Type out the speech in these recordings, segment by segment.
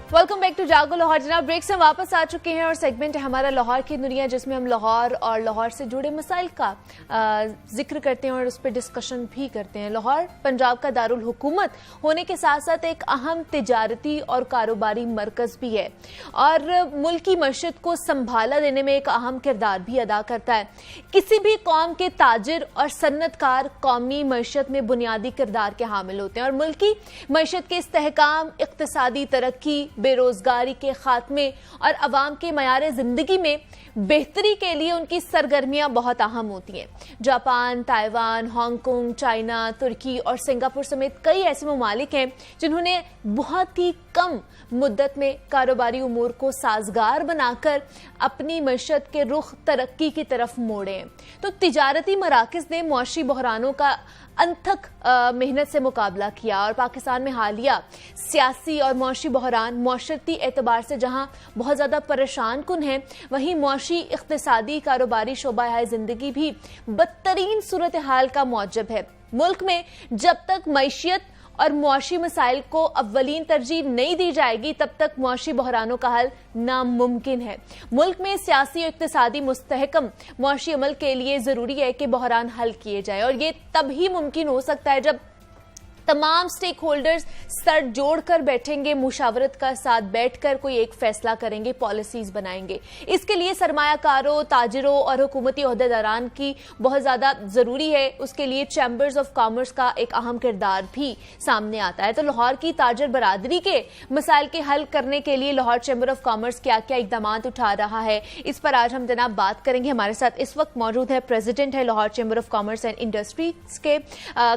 Welcome back to जागो लाहौर। जनाब break से वापस आ चुके हैं और सेगमेंट है हमारा लाहौर की दुनिया, जिसमें हम लाहौर और लाहौर से जुड़े मसाइल का जिक्र करते हैं और उस पर डिस्कशन भी करते हैं। लाहौर पंजाब का दारुल हुकूमत होने के साथ साथ एक अहम तिजारती और कारोबारी मरकज भी है और मुल्की मईशत को संभाला देने में एक अहम किरदार भी अदा करता है। किसी भी कौम के ताजिर और सन्नतकार कौमी मईशत में बुनियादी किरदार के हामिल होते हैं और मुल्की मईशत के इस्तेहकाम, इक्तिसादी तरक्की, बेरोजगारी के खात्मे और अवाम के मयार जिंदगी में बेहतरी के लिए उनकी सरगर्मियां बहुत अहम होती हैं। जापान, ताइवान, हांगकांग, चाइना, तुर्की और सिंगापुर समेत कई ऐसे ममालिक हैं जिन्होंने बहुत ही कम मुद्दत में कारोबारी उमूर को साजगार बनाकर अपनी मईशत के रुख तरक्की की तरफ मोड़े हैं। तो तिजारती मराकज़ ने मुआशी बहरानों का अनथक मेहनत से मुकाबला किया और पाकिस्तान में हालिया सियासी और मुआशी बहरान मुआशरती एतबार से जहां बहुत ज़्यादा परेशान कुन है, वहीं मुआशी, इख्तिसादी, कारोबारी शोबा जिंदगी भी बदतरीन सूरत हाल का मौजब है। मुल्क में जब तक मईशियत और मुआशी मसाइल को अव्वलीन तरजीह नहीं दी जाएगी तब तक मुआशी बहरानों का हल नामुमकिन है। मुल्क में सियासी और इक्तिसादी मुस्तहकम मुआशी अमल के लिए जरूरी है कि बहरान हल किए जाए और ये तभी मुमकिन हो सकता है जब तमाम स्टेक होल्डर्स सर जोड़कर बैठेंगे, मुशावरत का साथ बैठकर कोई एक फैसला करेंगे, पॉलिसीज बनाएंगे। इसके लिए सरमायाकारों, ताजिरों और हुकूमती ओहदेदारान की बहुत ज्यादा जरूरी है। उसके लिए चैम्बर्स ऑफ कॉमर्स का एक अहम किरदार भी सामने आता है। तो लाहौर की ताजिर बरादरी के मसाइल के हल करने के लिए लाहौर चैम्बर ऑफ कॉमर्स क्या क्या इकदाम उठा रहा है, इस पर आज हम जनाब बात करेंगे। हमारे साथ इस वक्त मौजूद है प्रेसिडेंट है Lahore chamber of commerce and industries के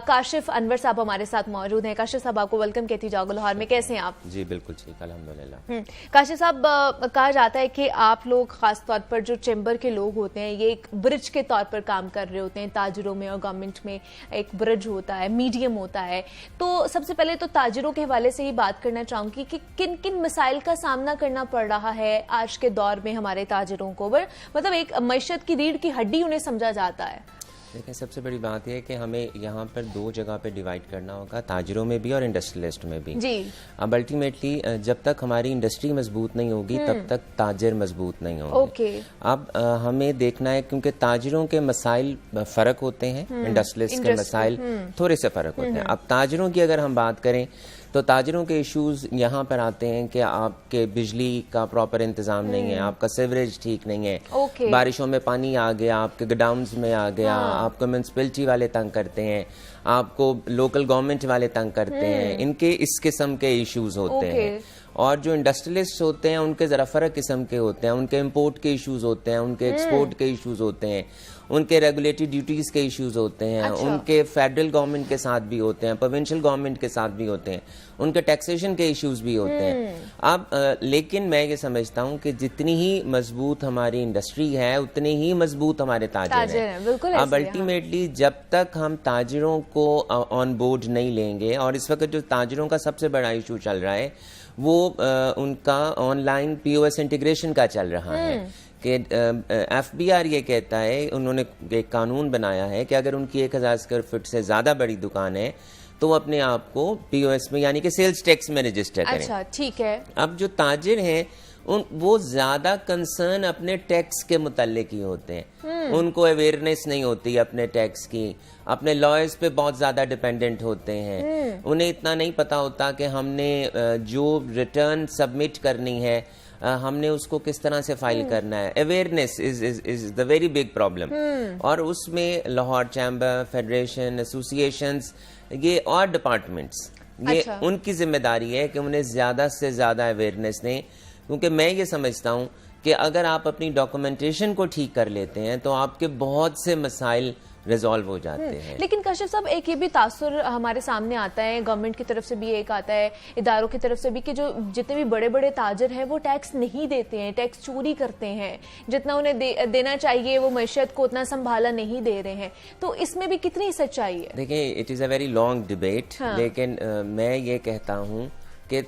काशिफ अनवर साहब हमारे साथ मौजूद हैं। काशिफ साहब, आपको वेलकम कहती हूं जागो लाहौर में। कैसे हैं आप? जी बिल्कुल ठीक, अल्हम्दुलिल्लाह। काशिफ साहब, कहा जाता है कि आप लोग खास तौर पर जो चैम्बर के लोग होते हैं ये एक ब्रिज के तौर पर काम कर रहे होते हैं। ताजिरों में और गवर्नमेंट में एक ब्रिज होता है, मीडियम होता है। तो सबसे पहले तो ताजिरों के हवाले से ही बात करना चाहूंगी कि किन किन मसाइल का सामना करना पड़ रहा है आज के दौर में हमारे ताजिरों को। मतलब एक मईशत की रीढ़ की हड्डी उन्हें समझा जाता है। देखिए, सबसे बड़ी बात यह है कि हमें यहाँ पर दो जगह पे डिवाइड करना होगा, ताजिरों में भी और इंडस्ट्रियलिस्ट में भी जी। अब अल्टीमेटली जब तक हमारी इंडस्ट्री मजबूत नहीं होगी तब तक ताजिर मजबूत नहीं होंगे। अब हमें देखना है, क्योंकि ताजिरों के मसाइल फ़र्क होते हैं, इंडस्ट्रियलिस्ट के मसाइल थोड़े से फ़र्क होते हैं। अब ताजिरों की अगर हम बात करें तो ताजिरों के इश्यूज यहाँ पर आते हैं कि आपके बिजली का प्रॉपर इंतजाम नहीं है, आपका सीवरेज ठीक नहीं है, बारिशों में पानी आ गया, आपके गोडाउन्स में आ गया, आपको म्यूनसिपैलिटी वाले तंग करते हैं, आपको लोकल गवर्नमेंट वाले तंग करते हैं। इनके इस किस्म के इश्यूज होते हैं। और जो इंडस्ट्रियलिस्ट होते हैं उनके ज़रा फ़र्क किस्म के होते हैं, उनके इंपोर्ट के इश्यूज होते हैं, उनके एक्सपोर्ट के इश्यूज होते हैं, उनके रेगुलेटरी ड्यूटीज़ के इश्यूज होते हैं, उनके फेडरल गवर्नमेंट के साथ भी होते हैं, प्रोविंशियल गवर्नमेंट के साथ भी होते हैं, उनके टैक्सेशन के इश्यूज भी होते हैं। अब लेकिन मैं ये समझता हूँ कि जितनी ही मजबूत हमारी इंडस्ट्री है उतने ही मजबूत हमारे ताजिर हैं। अब अल्टीमेटली जब तक हम ताजिरों को ऑन बोर्ड नहीं लेंगे, और इस वक्त जो ताजिरों का सबसे बड़ा इशू चल रहा है वो उनका ऑनलाइन POS इंटीग्रेशन का चल रहा है कि FBR ये कहता है, उन्होंने एक कानून बनाया है कि अगर उनकी 1000 स्क्वायर फीट से ज़्यादा बड़ी दुकान है तो वो अपने आप को POS में यानी कि सेल्स टैक्स में रजिस्टर करें। अच्छा, ठीक है। अब जो ताजिर हैं वो ज्यादा कंसर्न अपने टैक्स के मुताल्लिक ही होते हैं, उनको अवेयरनेस नहीं होती अपने टैक्स की, अपने लॉयर्स पे बहुत ज्यादा डिपेंडेंट होते हैं। उन्हें इतना नहीं पता होता कि हमने जो रिटर्न सबमिट करनी है हमने उसको किस तरह से फाइल करना है। Awareness is the very big problem. और उसमें लाहौर चैम्बर, फेडरेशन, एसोसिएशंस, ये और डिपार्टमेंट्स, ये उनकी जिम्मेदारी है कि उन्हें ज्यादा से ज्यादा अवेयरनेस दें। क्योंकि मैं ये समझता हूँ कि अगर आप अपनी डॉक्यूमेंटेशन को ठीक कर लेते हैं तो आपके बहुत से मसाइल रिजॉल्व हो जाते हैं। लेकिन काशिफ साहब, एक ये भी तासुर हमारे सामने आता है, गवर्नमेंट की तरफ से भी एक आता है, इदारों की तरफ से भी, कि जो जितने भी बड़े बड़े ताजिर हैं वो टैक्स नहीं देते हैं, टैक्स चोरी करते हैं, जितना उन्हें देना चाहिए वो मईशत को उतना संभाला नहीं दे रहे हैं। तो इसमें भी कितनी सच्चाई है? देखिए, it is a very long debate, लेकिन मैं ये कहता हूँ कि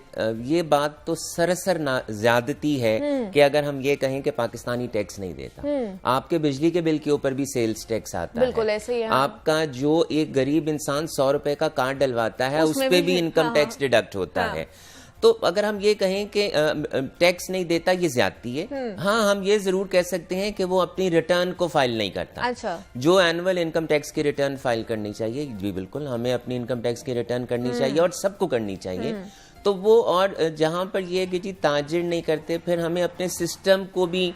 ये बात तो सरसर ज्यादती है कि अगर हम ये कहें कि पाकिस्तानी टैक्स नहीं देता। आपके बिजली के बिल के ऊपर भी सेल्स टैक्स आता है, बिल्कुल ऐसे ही है। आपका जो एक गरीब इंसान 100 रुपए का कार्ड डलवाता है उस पे भी इनकम टैक्स डिडक्ट होता है। تو اگر ہم یہ کہیں کہ ٹیکس نہیں دیتا یہ زیادتی ہے، ہاں ہم یہ ضرور کہہ سکتے ہیں کہ وہ اپنی ریٹرن کو فائل نہیں کرتا. اچھا، جو اینول انکم ٹیکس کی ریٹرن فائل کرنی چاہیے، جی بالکل ہمیں اپنی انکم ٹیکس کی ریٹرن کرنی چاہیے اور سب کو کرنی چاہیے. تو وہ اور جہاں پر یہ کہ جی تاجر نہیں کرتے، پھر ہمیں اپنے سسٹم کو بھی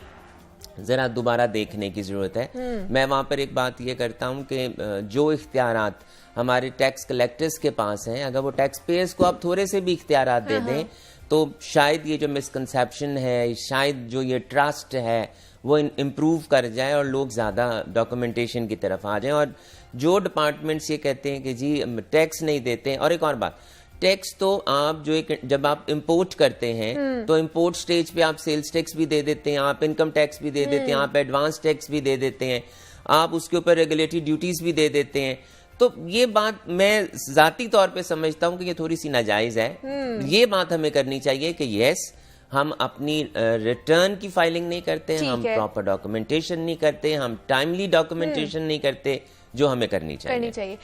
ذرا دوبارہ دیکھنے کی ضرورت ہے. میں وہاں پر ایک بات یہ کرتا ہوں کہ جو اختیارات ہمارے ٹیکس کلیکٹرز کے پاس ہیں، اگر وہ ٹیکس پیئرز کو آپ تھوڑے سے بھی اختیارات دے دیں تو شاید یہ جو مسکنسیپشن ہے، شاید جو یہ ٹرسٹ ہے وہ امپروو کر جائے اور لوگ زیادہ ڈاکومنٹیشن کی طرف آ جائیں. اور جو ڈپارٹمنٹس یہ کہتے ہیں کہ جی ٹیکس نہیں دیتے ہیں، اور ایک اور بات، ٹیکس تو آپ جب آپ امپورٹ کرتے ہیں تو امپورٹ سٹیج پہ آپ سیلز ٹیکس بھی دے دیتے ہیں، آپ انکم ٹیکس بھی دے دیتے ہیں، آپ ایڈوانس ٹیکس بھی دے دیتے ہیں، آپ اس کے اوپر ریگولیٹری ڈیوٹیز بھی دے دیتے ہیں. تو یہ بات میں ذاتی طور پہ سمجھتا ہوں کہ یہ تھوڑی سی ناجائز ہے. یہ بات ہمیں کرنی چاہیے کہ یس ہم اپنی ریٹرن کی فائلنگ نہیں کرتے، ہم پراپر ڈاکومنٹیشن نہیں کرتے، ہم ٹائملی ڈاکومنٹیشن نہیں کرتے جو ہمیں کرنی چاہیے.